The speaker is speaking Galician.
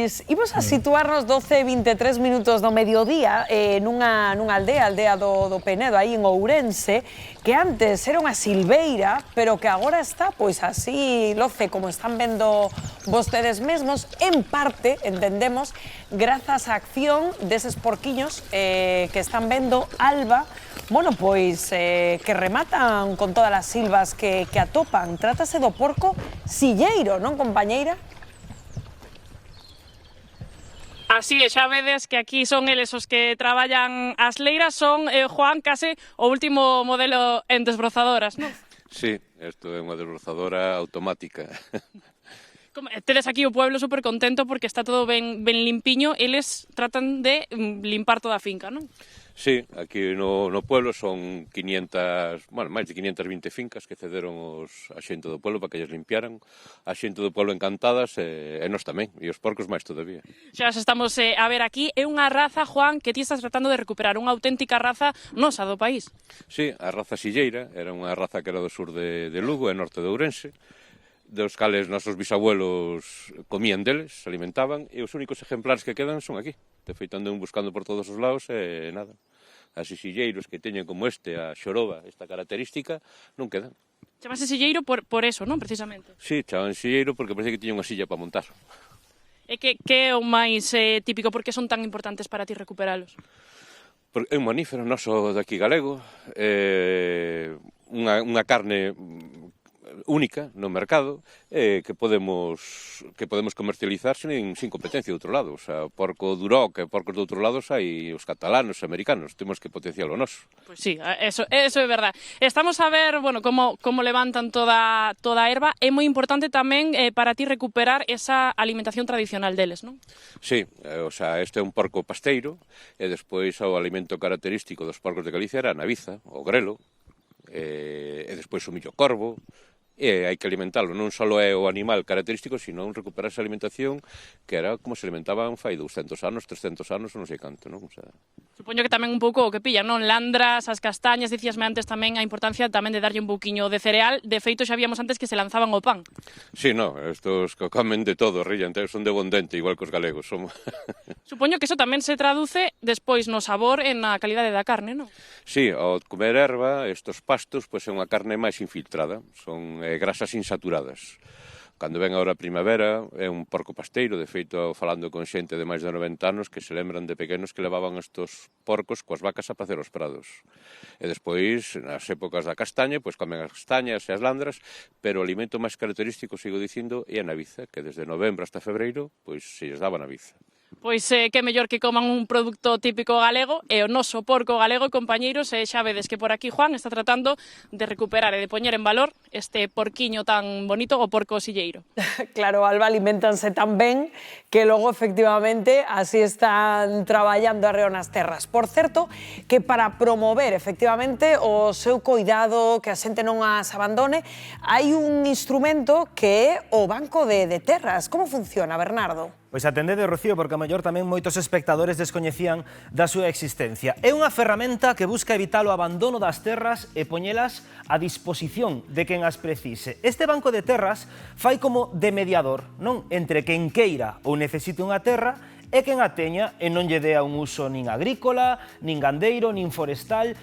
Pois imos a situarnos 12:23 minutos do mediodía nunha aldea do Penedo, aí en Ourense, que antes era unha silveira, pero que agora está pois así loce, como están vendo vostedes mesmos, en parte, entendemos, grazas á acción deses porquiños que están vendo Alba, bueno, pois que rematan con todas as silvas que atopan. Trátase do porco silleiro, non, compañeira? Así é, xa vedes que aquí son eles os que traballan as leiras, son, Juan, case o último modelo en desbrozadoras, non? Sí, isto é unha desbrozadora automática. Tedes aquí o pueblo super contento porque está todo ben limpiño, eles tratan de limpar toda a finca, non? Sí, aquí no pueblo son 500, bueno, máis de 520 fincas que cederon a xente do pueblo para que lles limpiaran. A xente do pueblo encantadas e nós tamén, e os porcos máis todavía. Xa os estamos a ver aquí, é unha raza, Juan, que ti estás tratando de recuperar, unha auténtica raza nosa do país. Sí, a raza silleira, era unha raza que era do sur de Lugo e norte de Ourense, dos cales nosos bisabuelos comían deles, se alimentaban, e os únicos exemplares que quedan son aquí. De feito, andan buscando por todos os lados e nada. Así silleiros que teñen como este, a xoroba, esta característica, non quedan. Chamase silleiro por eso, non, precisamente? Sí, chaman silleiro porque parece que tiña unha silla para montar. E que é o máis típico? Por que son tan importantes para ti recuperalos? É un mamífero noso daqui galego, unha carne única no mercado que podemos comercializar sin competencia de outro lado. O sea, porco duroc e porcos de outros lados hai os catalanos e americanos, temos que potencialo noso. Pois sí, eso é verdad. Estamos a ver, bueno, como levantan toda a erva. É moi importante tamén para ti recuperar esa alimentación tradicional deles, non? Sí, o sea, este é un porco pasteiro e despois o alimento característico dos porcos de Galicia era a naviza, o grelo, e despois o millo corvo. E hai que alimentalo, non só é o animal característico, sino recuperar esa alimentación que era como se alimentaban fai 200 anos, 300 anos, non sei canto, non? O sea... Supoño que tamén un pouco o que pillan, non? Landras, as castañas, dicíasme antes tamén a importancia tamén de darlle un pouquiño de cereal. De feito, xa víamos antes que se lanzaban o pan. Sí, no, estos que comen de todo, rillan, son de bon dente, igual que os galegos. Supoño que eso tamén se traduce despois no sabor e na calidade da carne, non? Sí, ao comer erva, estos pastos, pois é unha carne máis infiltrada, son grasas insaturadas. Cando ven agora a primavera, é un porco pasteiro, de feito, falando con xente de máis de 90 anos que se lembran de pequenos que levaban estos porcos coas vacas a pacer aos prados. E despois, nas épocas da castaña, pois comen as castañas e as landras, pero o alimento máis característico, sigo dicindo, é a naviza, que desde novembro hasta febreiro, pois se lles daba naviza. Pois que mellor que coman un produto típico galego e o noso porco galego, compañeiros, e xa vedes que por aquí Juan está tratando de recuperar e de poñer en valor este porquiño tan bonito, o porco silleiro. Claro, Alba, alimentanse tan ben que logo, efectivamente, así están traballando arreo nas terras. Por certo, que para promover, efectivamente, o seu coidado, que a xente non as abandone, hai un instrumento que é o Banco de Terras. Como funciona, Bernardo? Pois atendede, Rocío, porque a mellor tamén moitos espectadores descoñecían da súa existencia. É unha ferramenta que busca evitar o abandono das terras e poñelas a disposición de quen as precise. Este banco de terras fai como de mediador, non? Entre quen queira ou necesite unha terra e quen a teña e non lle dea un uso nin agrícola, nin gandeiro, nin forestal.